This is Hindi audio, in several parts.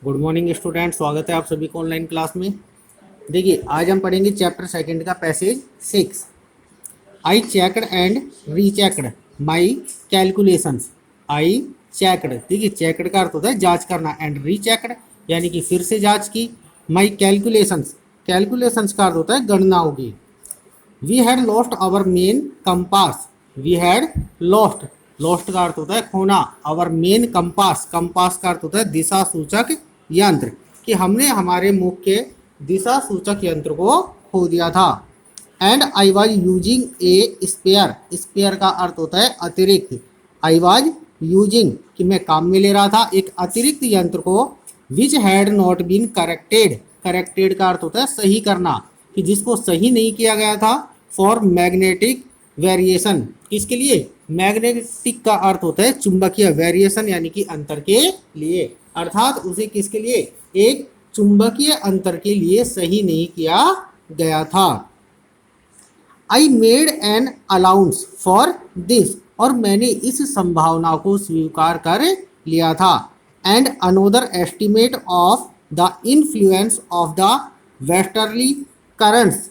गुड मॉर्निंग स्टूडेंट, स्वागत है आप सभी को ऑनलाइन क्लास में। देखिए आज हम पढ़ेंगे चैप्टर सेकंड का passage 6। I checked and rechecked my calculations. I checked, देखिए चेकड का अर्थ होता है जांच करना, एंड रीचेकड यानी कि फिर से जांच की। माई कैलकुलेशंस, कैलकुलेशंस का अर्थ होता है गणनाओं की। We had lost our main compass. We had lost, lost का अर्थ होता है खोना। आवर मेन कंपास, कंपास का अर्थ होता है दिशा सूचक यंत्र, कि हमने हमारे मुख्य दिशा सूचक यंत्र को खो दिया था। And I was using a spare, spare का अर्थ होता है अतिरिक्त। आई वॉज यूजिंग कि मैं काम में ले रहा था एक अतिरिक्त यंत्र को। Which had not been corrected, corrected का अर्थ होता है सही करना, कि जिसको सही नहीं किया गया था। फॉर मैग्नेटिक वेरिएशन, किसके लिए? मैग्नेटिक का अर्थ होता है चुंबकीय, वेरिएशन यानी कि अंतर के लिए, अर्थात उसे किसके लिए? एक चुंबकीय अंतर के लिए सही नहीं किया गया था। I made an allowance for this, और मैंने इस संभावना को स्वीकार कर लिया था। And another estimate of the influence of the westerly currents,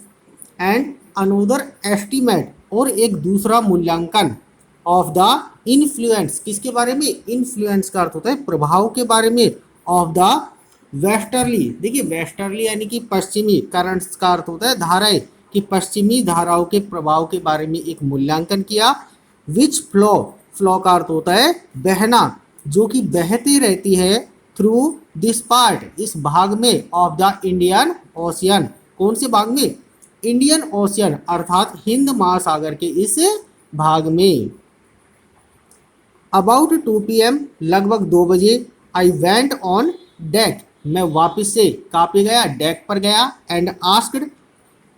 and another estimate, और एक दूसरा मूल्यांकन, ऑफ द इन्फ्लुएंस, किसके बारे में? इन्फ्लुएंस का अर्थ होता है प्रभाव के बारे में। ऑफ द वेस्टर्ली, देखिए वेस्टर्ली यानी कि पश्चिमी, करंट्स का अर्थ होता है धाराएं, कि पश्चिमी धाराओं के प्रभाव के बारे में एक मूल्यांकन किया। विच फ्लो, फ्लो का अर्थ होता है बहना, जो कि बहती रहती है। थ्रू दिस पार्ट, इस भाग में। ऑफ द इंडियन ओशियन, कौन से भाग में? इंडियन ओशियन अर्थात हिंद महासागर के इस भाग में। अबाउट 2 PM, लगभग 2 बजे। आई वेंट ऑन डेक, मैं वापस से कहाँ पे गया? डेक पर गया। एंड आस्क्ड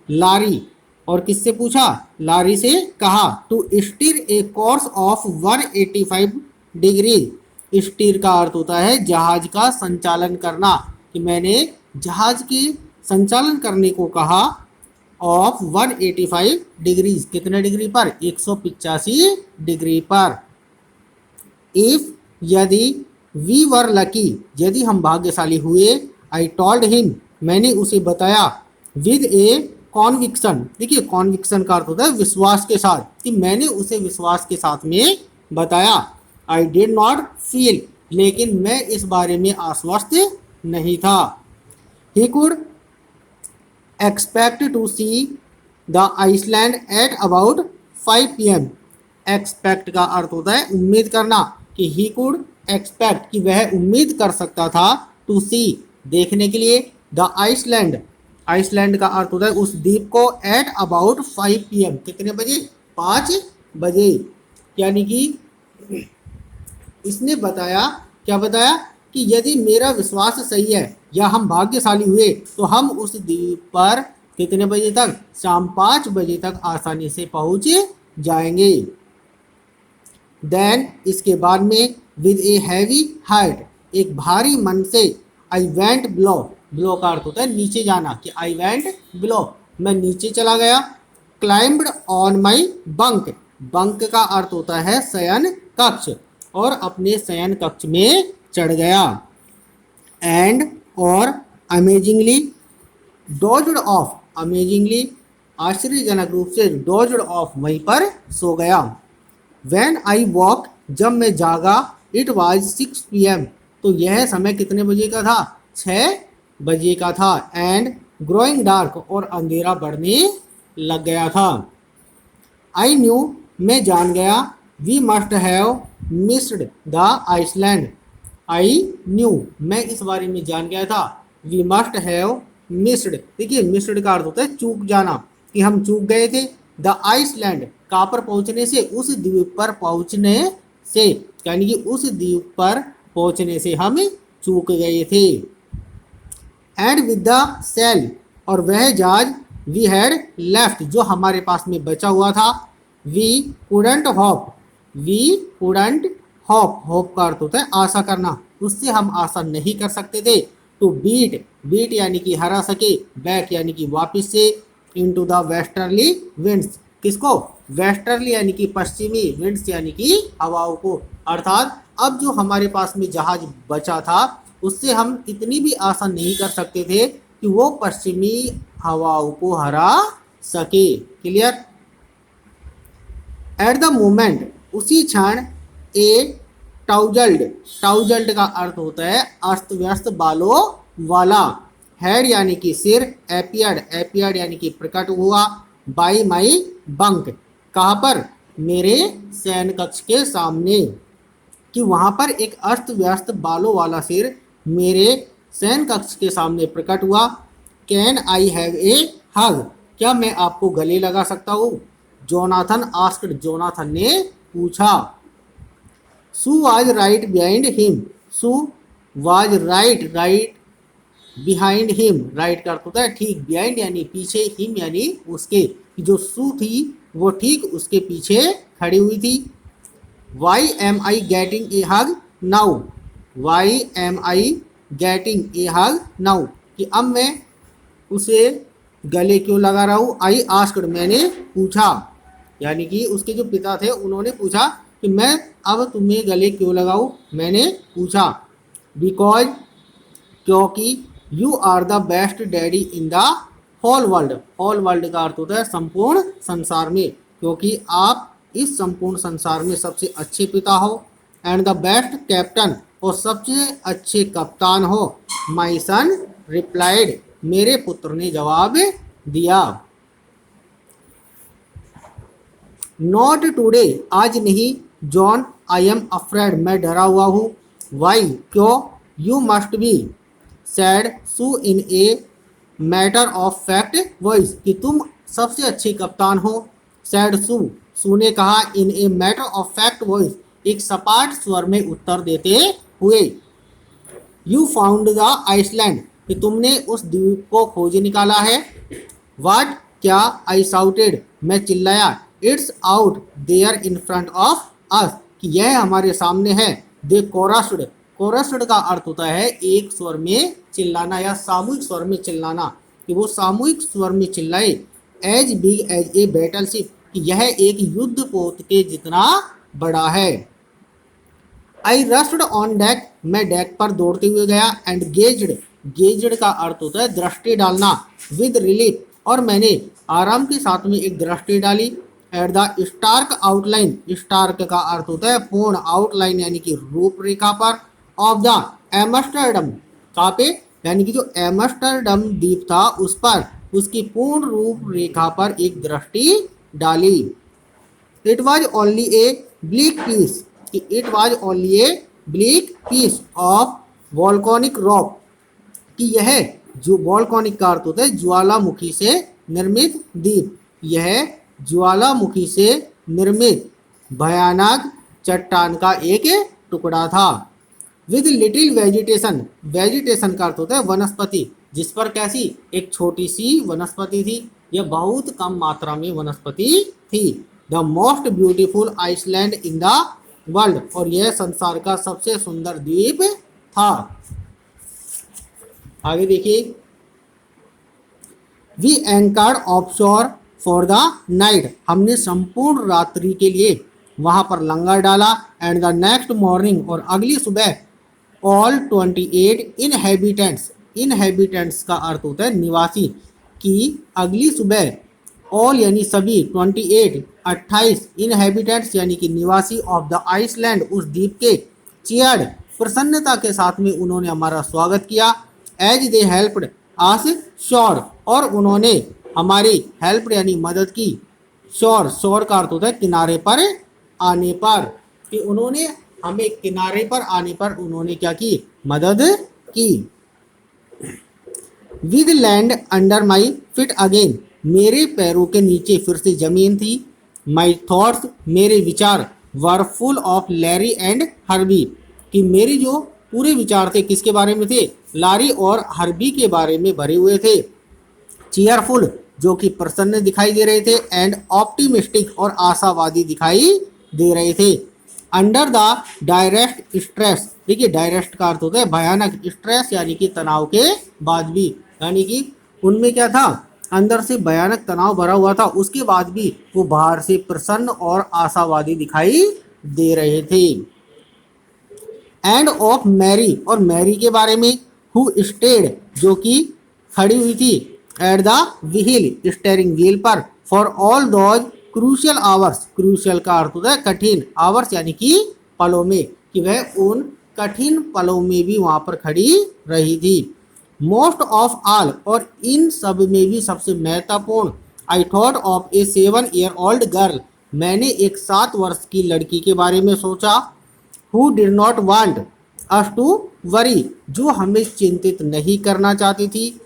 लारी, और किससे पूछा? लारी से कहा। To steer a course of 185 degree. Steer का अर्थ होता है जहाज का संचालन करना, कि मैंने जहाज के संचालन करने को कहा। ऑफ 185 डिग्रीज, कितने डिग्री पर? 185 डिग्री पर। इफ, यदि। वी वर लकी, यदि हम भाग्यशाली हुए। आई टोल्ड हिम, मैंने उसे बताया। विद ए कॉन्विक्शन, देखिए कॉन्विक्शन का अर्थ होता है विश्वास के साथ, कि मैंने उसे विश्वास के साथ में बताया। आई डिड नॉट फील, लेकिन मैं इस बारे में आश्वस्त नहीं था। He could expect to see the island at about 5 PM। Expect का अर्थ होता है उम्मीद करना, कि ही कुड एक्सपेक्ट, कि वह उम्मीद कर सकता था। टू सी, देखने के लिए। द आइसलैंड, आइसलैंड का अर्थ होता है उस द्वीप को। एट अबाउट 5 PM, कितने बजे? 5 बजे। यानी कि इसने बताया, क्या बताया? कि यदि मेरा विश्वास सही है या हम भाग्यशाली हुए तो हम उस द्वीप पर कितने बजे तक? शाम 5 बजे तक आसानी से पहुंच जाएंगे। देन, इसके बाद में। विद ए हैवी हार्ट, एक भारी मन से। आई वेंट बिलो, बिलो का अर्थ होता है नीचे जाना, कि आई वेंट बिलो, मैं नीचे चला गया। Climbed on my bunk, bunk का अर्थ होता है शयन कक्ष, और अपने शयन कक्ष में चढ़ गया। एंड, और अमेजिंगली डॉज्ड ऑफ, अमेजिंगली आश्चर्यजनक रूप से। डॉज्ड ऑफ, वहीं पर सो गया। व्हेन आई वॉक, जब मैं जागा। इट वाज 6 PM, तो यह समय कितने बजे का था? 6 बजे का था। एंड ग्रोइंग डार्क, और अंधेरा बढ़ने लग गया था। आई न्यू, मैं जान गया। We must have missed the island. I knew, मैं इस बारे में जान गया था। वी मस्ट हैव मिस्ड, देखिए मिस्ड का अर्थ होता है चूक जाना, कि हम चूक गए थे। द आइसलैंड, कहाँ पर पहुंचने से? उस द्वीप पर पहुंचने से, यानी कि उस द्वीप पर पहुंचने से हम चूक गए थे। एंड विद द सेल, और वह जहाज। वी हैड लेफ्ट, जो हमारे पास में बचा हुआ था। We couldn't hope, we couldn't hope, hope का अर्थ होता है आशा करना, उससे हम आशा नहीं कर सकते थे। टू बीट, बीट यानी कि हरा सके। बैक यानी कि वापिस से। इनटू द वेस्टर्ली विंड्स, किसको? वेस्टर्ली यानी कि पश्चिमी, विंड्स यानी कि हवाओं को, अर्थात अब जो हमारे पास में जहाज बचा था उससे हम इतनी भी आशा नहीं कर सकते थे कि वो पश्चिमी हवाओं को हरा सके। क्लियर। एट द मोमेंट, उसी क्षण, ए टाउजल्ड, टाउजल्ड का अर्थ होता है अस्त व्यस्त बालों वाला, हेड यानी कि सिर, एपियर्ड, एपियर्ड यानी कि प्रकट हुआ, बाई माई बंक, कहाँ पर, मेरे शयन कक्ष के सामने, कि वहाँ पर एक अस्त व्यस्त बालों वाला सिर मेरे शयन कक्ष के सामने प्रकट हुआ। कैन आई हैव ए हग, क्या मैं आपको गले लगा सकता हूँ? जोनाथन आस्क्ड, जोनाथन ने पूछा। Sue was right behind him, Sue was right, right behind him, right का अर्थ होता है ठीक, बिहाइंड यानी पीछे, हिम यानी उसके, जो सू थी वो ठीक उसके पीछे खड़ी हुई थी। Why am I getting a hug now, why am I getting a hug now, कि अब मैं उसे गले क्यों लगा रहा हूँ। आई आस्क्ड, मैंने पूछा, यानी कि उसके जो पिता थे उन्होंने पूछा कि मैं अब तुम्हें गले क्यों लगाऊं, मैंने पूछा। बिकॉज, क्योंकि you are the best daddy in the whole world, whole world का अर्थ होता है संपूर्ण संसार में, क्योंकि आप इस संपूर्ण संसार में सबसे अच्छे पिता हो। एंड द बेस्ट कैप्टन, और सबसे अच्छे कप्तान हो। माई सन रिप्लाइड, मेरे पुत्र ने जवाब दिया। नॉट टुडे, आज नहीं। जॉन, आई एम अफ्रेड, मैं डरा हुआ हूँ। वाई, क्यों। You must be said Sue in a matter of fact voice, कि तुम सबसे अच्छे कप्तान हो। सैड सू, सू ने कहा, in a matter of fact voice, एक सपाट स्वर में उत्तर देते हुए। यू फाउंड द आइसलैंड, कि तुमने उस द्वीप को खोज निकाला है। वाट, क्या। आई साउटेड, मैं चिल्लाया। It's out there in front of us, कि यह हमारे सामने है। दे कोरस्ड, कोरस्ड का अर्थ होता है एक स्वर में चिल्लाना या सामूहिक स्वर में चिल्लाना, कि वो सामूहिक स्वर में चिल्लाए। As big as a battleship, कि यह एक युद्ध पोत के जितना बड़ा है। आई रस्ड ऑन डेक, मैं डेक पर दौड़ते हुए गया। एंड गेज्ड, गेज्ड का अर्थ होता है दृष्टि डालना। विद रिलीफ, और मैंने आराम के साथ में एक दृष्टि डाली। At the stark outline, stark का अर्थ होता है पूर्ण, आउटलाइन यानी कि रूपरेखा पर। ऑफ द एमस्टरडम, कहाँ पे, यानी कि जो एमस्टरडम द्वीप था उस पर, उसकी पूर्ण रूपरेखा पर एक दृष्टि डाली। It was only a bleak piece, it was only a bleak piece of volcanic rock, कि यह जो वॉल्कॉनिक का अर्थ होता है ज्वालामुखी से निर्मित द्वीप, यह ज्वालामुखी से निर्मित भयानक चट्टान का एक टुकड़ा था। विद लिटिल वेजिटेशन, वेजिटेशन का अर्थ होता है वनस्पति, जिस पर कैसी एक छोटी सी वनस्पति थी, यह बहुत कम मात्रा में वनस्पति थी। The most beautiful island in the world, और यह संसार का सबसे सुंदर द्वीप था। आगे देखिए। We anchored offshore for the night, हमने संपूर्ण रात्रि के लिए वहां पर लंगर डाला। एंड द नेक्स्ट मॉर्निंग, और अगली सुबह, ऑल 28 इनहेबिटेंट्स, इनहेबिटेंट्स का अर्थ होता है निवासी, कि अगली सुबह ऑल यानी सभी, 28 इनहेबिटेंट्स यानी कि निवासी ऑफ द आइसलैंड, उस द्वीप के, चीयर्ड, प्रसन्नता के साथ में उन्होंने हमारा स्वागत किया। As they helped us ashore, और उन्होंने हमारी हेल्प यानी मदद की। श्योर, श्योर का अर्थ होता है किनारे पर आने पर, कि उन्होंने हमें किनारे पर आने पर उन्होंने क्या की, मदद की। With land under my fit again, मेरे पैरों के नीचे फिर से जमीन थी। माई थॉट्स, मेरे विचार, were full of Larry and Herbie, कि मेरे जो पूरे विचार थे किसके बारे में थे, लारी और हर्बी के बारे में भरे हुए थे। चीयरफुल, जो कि प्रसन्न दिखाई दे रहे थे। एंड ऑप्टिमिस्टिक, और आशावादी दिखाई दे रहे थे। अंडर द डायरेक्ट स्ट्रेस, देखिए डायरेक्ट का अर्थ होता है भयानक, स्ट्रेस यानी कि तनाव के बाद भी, यानी कि उनमें क्या था, अंदर से भयानक तनाव भरा हुआ था, उसके बाद भी वो बाहर से प्रसन्न और आशावादी दिखाई दे रहे थे। एंड ऑफ मैरी, और मैरी के बारे में, हु स्टेड, जो कि खड़ी हुई थी, at the wheel, steering wheel पर, for all those crucial hours, crucial का अर्थ होता है कठिन, आवर्स यानी कि पलों में, कि वह उन कठिन पलों में भी वहां पर खड़ी रही थी। मोस्ट ऑफ ऑल, और इन सब में भी सबसे महत्वपूर्ण, I thought of A 7 year old girl, मैंने एक 7 वर्ष की लड़की के बारे में सोचा, who did not want us to worry, जो हमें चिंतित नहीं करना चाहती थी,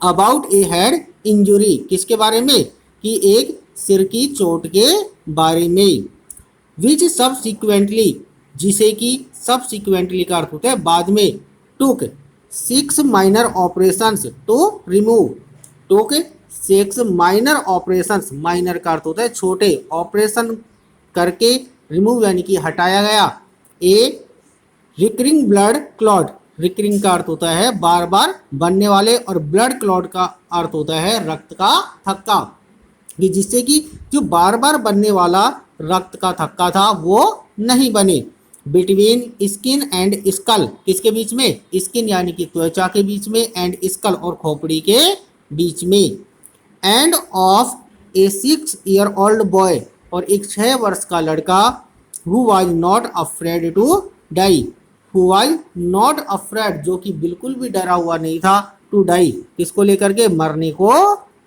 अबाउट ए हेड इंजुरी, किसके बारे में, कि एक सिर की चोट के बारे में, विच सबसिक्वेंटली, जिसे कि सबसिक्वेंटली का अर्थ होता है बाद में, took 6 minor operations to remove, took 6 minor operations, minor का अर्थ होता है छोटे, ऑपरेशन करके, रिमूव यानी कि हटाया गया, ए रिकरिंग ब्लड क्लॉट, रिकरिंग का अर्थ होता है बार बार बनने वाले, और ब्लड क्लॉट का अर्थ होता है रक्त का थक्का, कि जिससे कि जो बार बार बनने वाला रक्त का थक्का था वो नहीं बने, बिटवीन स्किन एंड स्कल, किसके बीच में, स्किन यानी कि त्वचा के बीच में, एंड स्कल और खोपड़ी के बीच में, and of a 6 year old boy, और एक 6 वर्ष का लड़का, who was not afraid to die, who was not afraid, जो कि बिल्कुल भी डरा हुआ नहीं था, टू डाई, किसको लेकर के, मरने को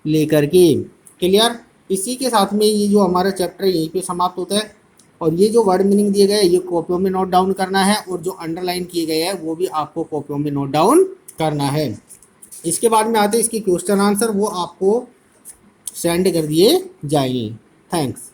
लेकर के। क्लियर। इसी के साथ में ये जो हमारा चैप्टर यहीं पे समाप्त होता है, और ये जो वर्ड मीनिंग दिए गए हैं ये कॉपियों में नोट डाउन करना है, और जो अंडरलाइन किए गए हैं वो भी आपको कॉपियों में नोट डाउन करना है। इसके बाद में आते हैं इसके क्वेश्चन आंसर, वो आपको सेंड कर दिए जाएंगे। थैंक्स।